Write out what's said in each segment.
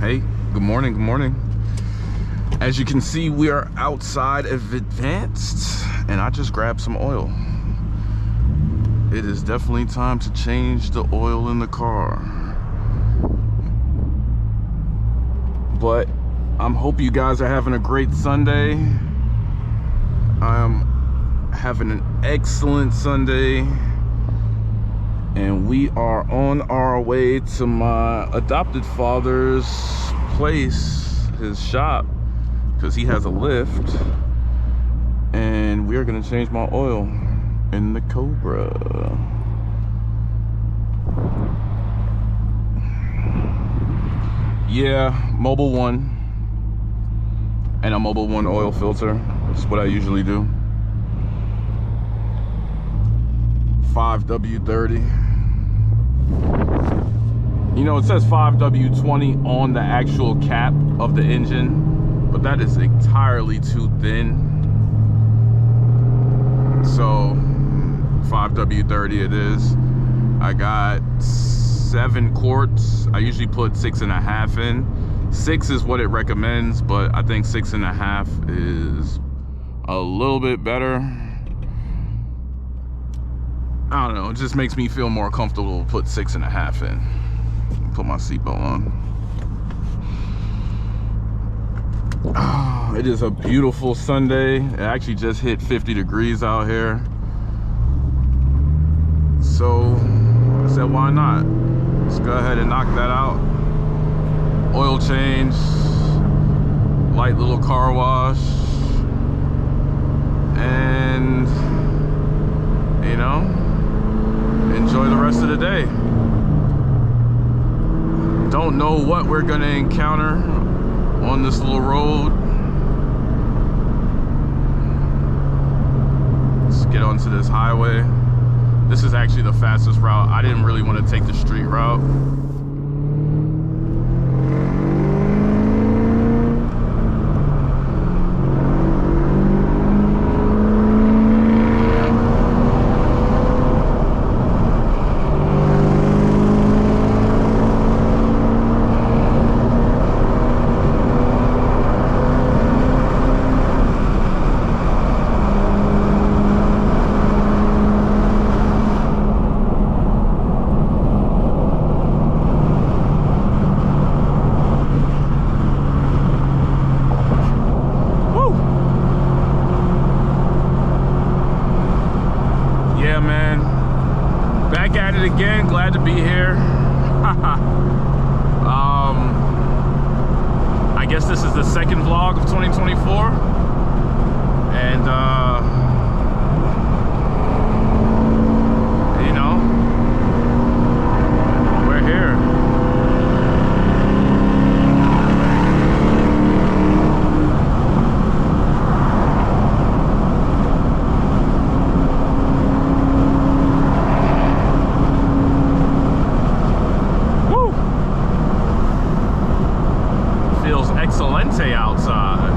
Hey, good morning, good morning. As you can see, we are outside of Advanced, and I just grabbed some oil. It is definitely time to change the oil in the car. But I hope you guys are having a great Sunday. I'm having an excellent Sunday. And we are on our way to my adopted father's place, his shop, because he has a lift. And we are gonna change my oil in the Cobra. Yeah, Mobil 1 and a Mobil 1 oil filter. That's what I usually do. 5W30. You know, it says 5W20 on the actual cap of the engine, but that is entirely too thin. So 5W30 it is. I got 7 quarts. I usually put 6.5 in. 6 is what it recommends, but I think 6.5 is a little bit better. I don't know, it just makes me feel more comfortable to put 6.5 in. Put my seatbelt on. Oh, it is a beautiful Sunday. It actually just hit 50 degrees out here. So I said, why not? Let's go ahead and knock that out. Oil change, light little car wash, and you know, enjoy the rest of the day. Don't know what we're gonna encounter on this little road. Let's get onto this highway. This is actually the fastest route. I didn't really want to take the street route. Back at it again, glad to be here. I guess this is the second vlog of 2024, and you know, we're here. Excelente outside.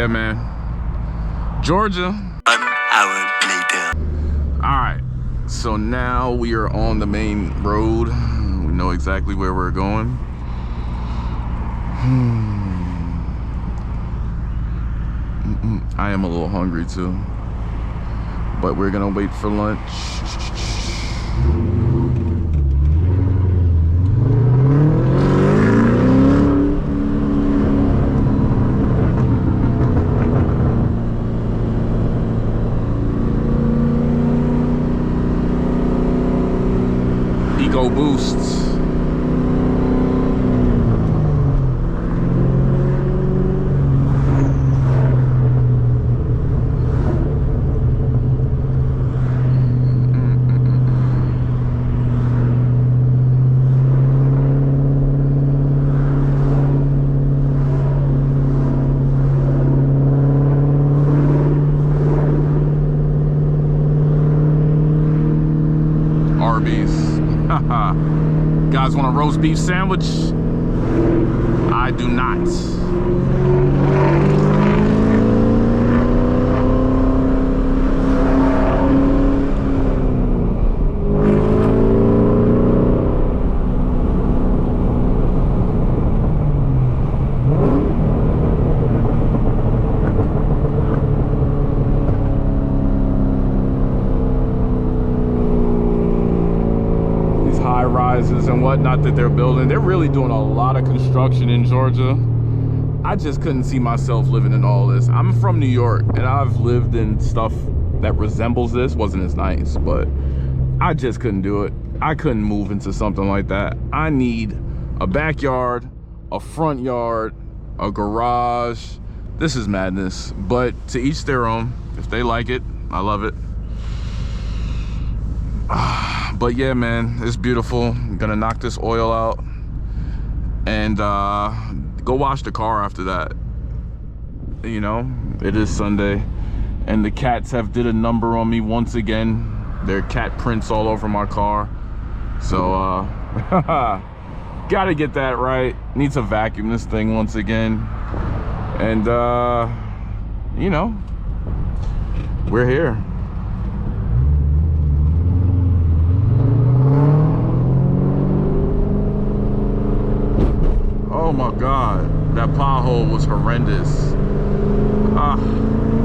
Yeah, man. Georgia. 1 hour later. All right. So now we are on the main road. We know exactly where we're going. I am a little hungry too, but we're gonna wait for lunch. Eco boosts. Guys want a roast beef sandwich? I do not. Rises and whatnot that they're building. They're really doing a lot of construction in Georgia. I just couldn't see myself living in all this. I'm from New York and I've lived in stuff that resembles this. Wasn't as nice, but I just couldn't do it. I couldn't move into something like that. I need a backyard, a front yard, a garage. This is madness, but to each their own. If they like it, I love it. But yeah, man, it's beautiful. I'm gonna knock this oil out and go wash the car after that. You know, it is Sunday and the cats have did a number on me once again. There are cat prints all over my car. So gotta get that right. Need to vacuum this thing once again. And you know, we're here. Oh my God, that pothole was horrendous.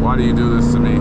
Why do you do this to me?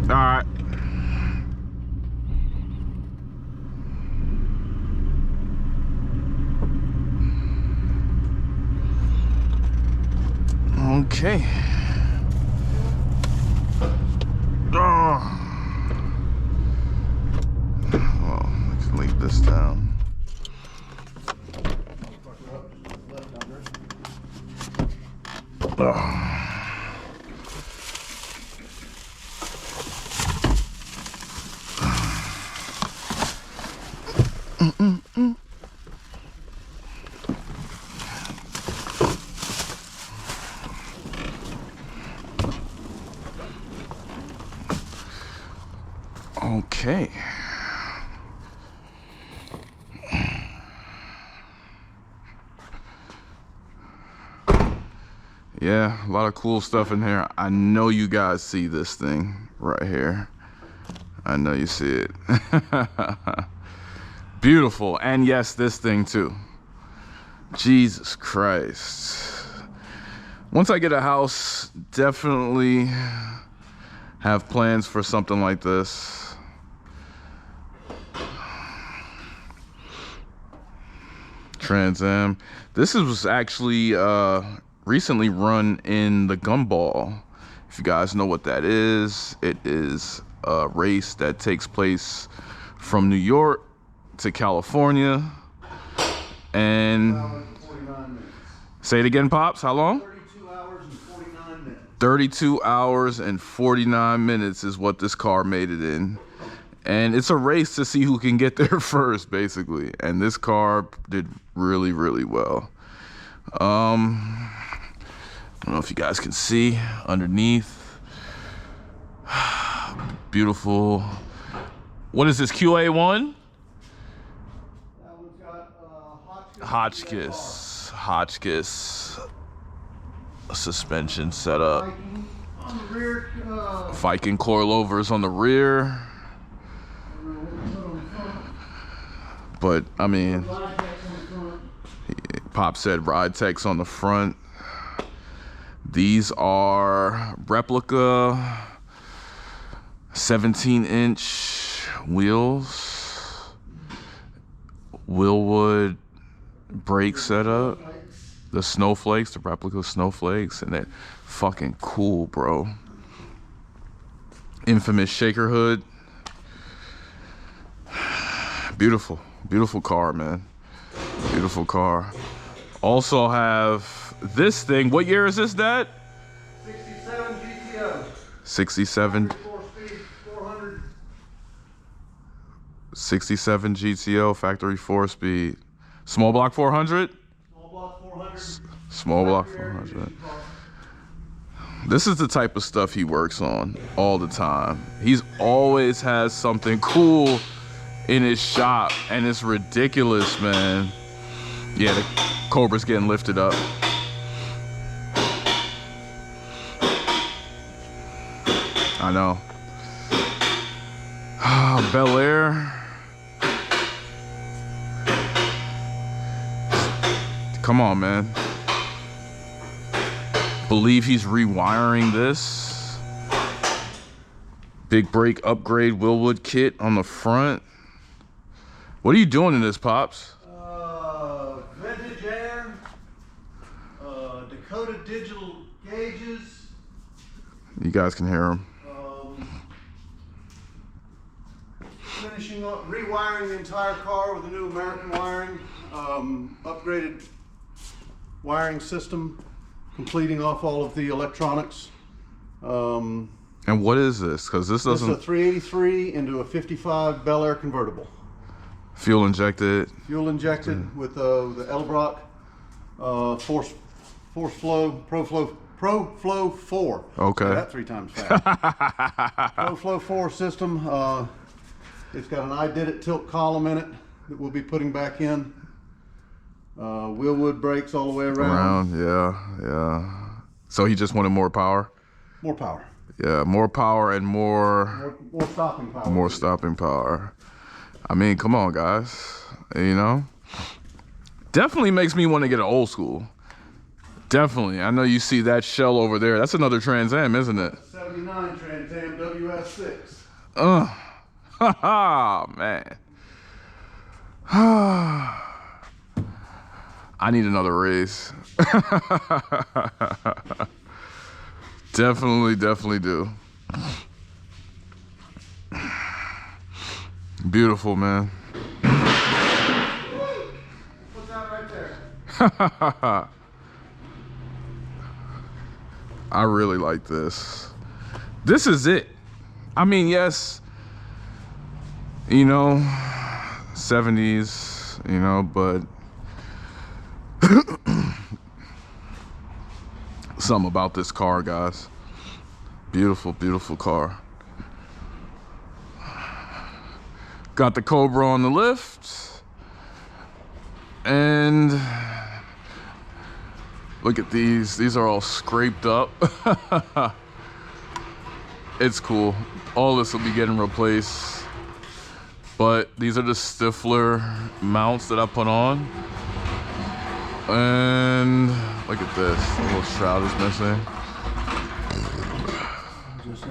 All right. Okay. Oh. Well, I can leave this down. Oh. Okay. Yeah, a lot of cool stuff in here. I know you guys see this thing right here. I know you see it. Beautiful. And yes, this thing too. Jesus Christ. Once I get a house, definitely have plans for something like this. Trans Am. This was actually recently run in the Gumball. If you guys know what that is, it is a race that takes place from New York to California. And 49 minutes. say it again, Pops. How long? 32 hours and 49 minutes. 32 hours and 49 minutes is what this car made it in. And it's a race to see who can get there first, basically. And this car did really, really well. I don't know if you guys can see underneath. Beautiful. What is this, QA1? That one's got Hotchkiss suspension setup. Viking on the rear. Viking coilovers on the rear. But I mean, Pop said ride techs on the front. These are replica 17-inch wheels, Willwood brake setup, the snowflakes, the replica snowflakes, and they're fucking cool, bro. Infamous shaker hood. Beautiful, beautiful car, man. Beautiful car. Also have this thing. What year is this, Dad? 67 GTO. 67. 4-speed, 400. 67 GTO, factory 4-speed. Small block 400? Small block 400. Small block 400. This is the type of stuff he works on all the time. He's always has something cool in his shop, and it's ridiculous, man. Yeah, the Cobra's getting lifted up. I know. Bel Air. Come on, man. Believe he's rewiring this. Big brake upgrade Willwood kit on the front. What are you doing in this, Pops? Vintage air. Dakota digital gauges. You guys can hear him. Finishing up, rewiring the entire car with a new American wiring, upgraded wiring system, completing off all of the electronics. And what is this? Because this doesn't. It's a 383 into a 55 Bel Air convertible. Fuel injected. Fuel injected with the Elbrock Force Flow Pro Flow 4. Okay. Say that 3 times fast. Pro Flow 4 system. It's got an I Did It tilt column in it that we'll be putting back in. Willwood brakes all the way around. Yeah. So he just wanted more power? More power. Yeah, more power and more stopping power. More stopping power. I mean, come on, guys. You know? Definitely makes me want to get an old school. Definitely. I know you see that shell over there. That's another Trans Am, isn't it? 79 Trans Am WS6. Haha, man. I need another race. Definitely do. Beautiful, man. Put that right there. I really like this. This is it. I mean, yes, you know, 70s, you know, but something about this car, guys. Beautiful, beautiful car. Got the Cobra on the lift. And look at these. These are all scraped up. It's cool. All this will be getting replaced. But these are the Stifler mounts that I put on. And look at this. The little shroud is missing. Just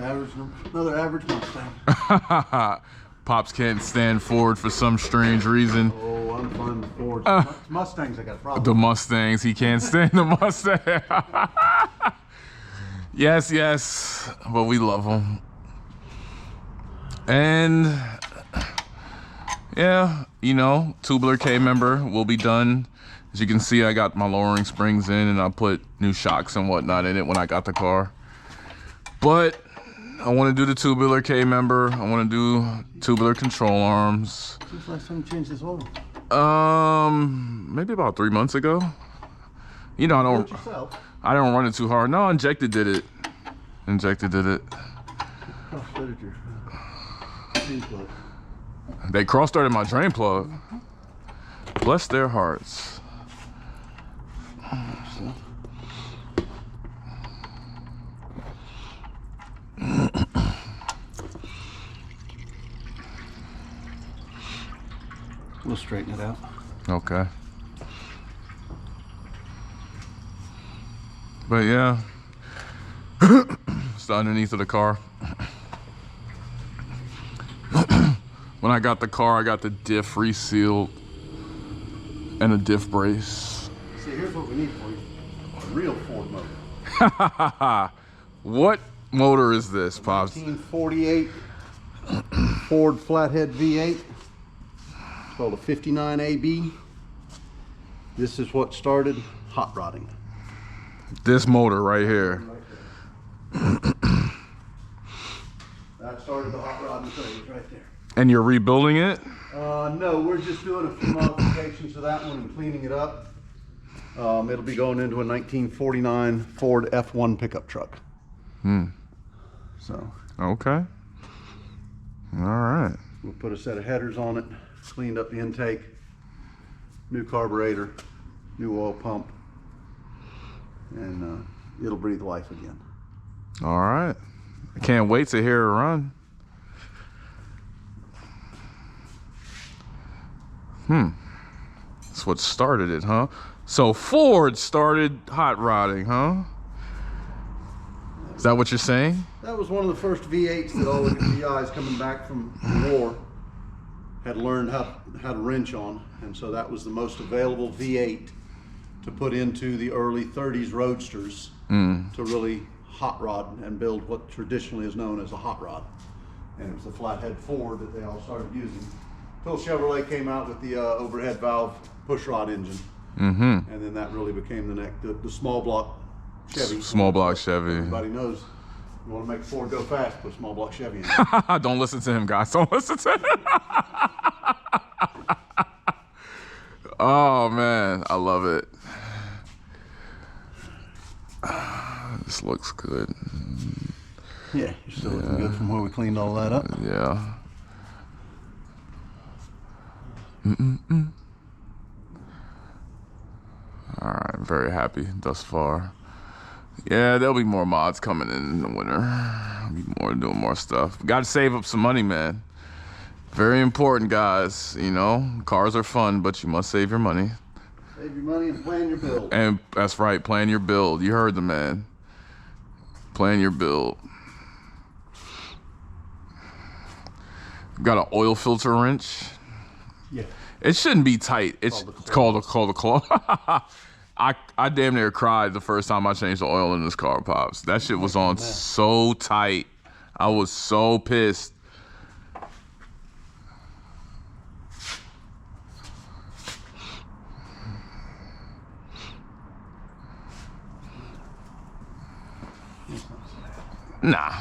another average Mustang. Pops can't stand Ford for some strange reason. Oh, I'm fine with Fords. Mustangs, I got a problem. The Mustangs, he can't stand the Mustang. Yes, but we love them. And Yeah, you know, tubular K member will be done. As you can see, I got my lowering springs in and I put new shocks and whatnot in it when I got the car. But I want to do the tubular K member. I want to do tubular control arms. When's the last time you changed this oil? Maybe about 3 months ago. You know, I don't run it too hard. No, Injected did it. Injected did it. Cross-threaded your drain plug. They cross-threaded my drain plug. Bless their hearts. We'll straighten it out. Okay. But yeah, it's the underneath of the car. When I got the car, I got the diff resealed and a diff brace. See, here's what we need for you. A real Ford motor. What motor is this, Pops? 1948 Ford flathead V8. It's called a 59AB. This is what started hot rodding. This motor right here. That started the hot rodding phase right there. And you're rebuilding it? No, we're just doing a few modifications to that one and cleaning it up. It'll be going into a 1949 Ford F1 pickup truck. So. Okay. All right. We'll put a set of headers on it, cleaned up the intake, new carburetor, new oil pump, and it'll breathe life again. All right. I can't wait to hear it run. That's what started it, huh? So Ford started hot rodding, huh? Is that what you're saying? That was one of the first V8s that all the guys coming back from the war had learned how to wrench on, and so that was the most available V8 to put into the early 30s roadsters to really hot rod and build what traditionally is known as a hot rod. And it was the flathead Ford that they all started using. Until Chevrolet came out with the overhead valve push rod engine. And then that really became the small block Chevy. Small block Chevy. Everybody knows you want to make a Ford go fast, put a small block Chevy in. Don't listen to him, guys. Don't listen to him. Oh, man. I love it. This looks good. Yeah, you're still looking good from where we cleaned all that up. Yeah. All right, I'm very happy thus far. Yeah, there'll be more mods coming in the winter. I'll be doing more stuff. Got to save up some money, man. Very important, guys. You know, cars are fun, but you must save your money. Save your money and plan your build. And that's right, plan your build. You heard the man. Plan your build. Got an oil filter wrench. Yeah. It shouldn't be tight. It's called a claw. I damn near cried the first time I changed the oil in this car, Pops. That shit was on so tight. I was so pissed. Nah.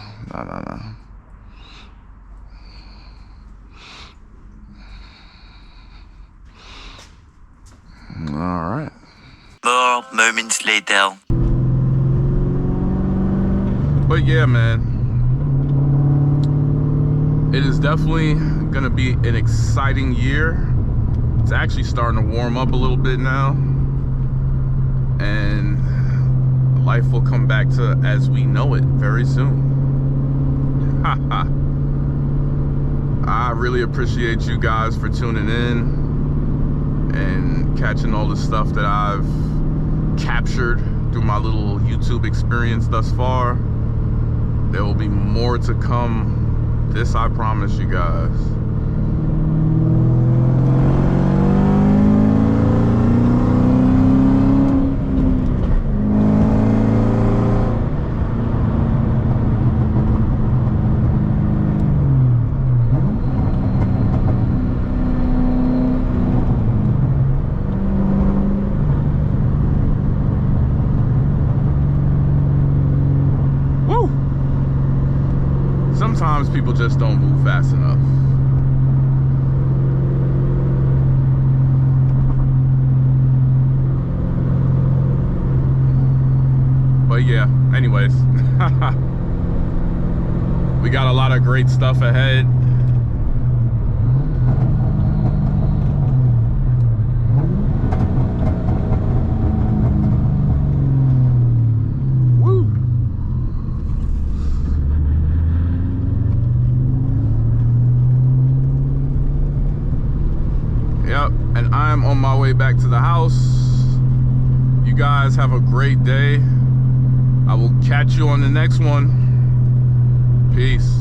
All right. More moments later. But yeah, man, it is definitely gonna be an exciting year. It's actually starting to warm up a little bit now, and life will come back to as we know it very soon. I really appreciate you guys for tuning in and catching all the stuff that I've captured through my little YouTube experience thus far. There will be more to come. This I promise you guys. sometimes people just don't move fast enough. But yeah, anyways. We got a lot of great stuff ahead. Woo! Yep, and I'm on my way back to the house. You guys have a great day. I will catch you on the next one. Peace.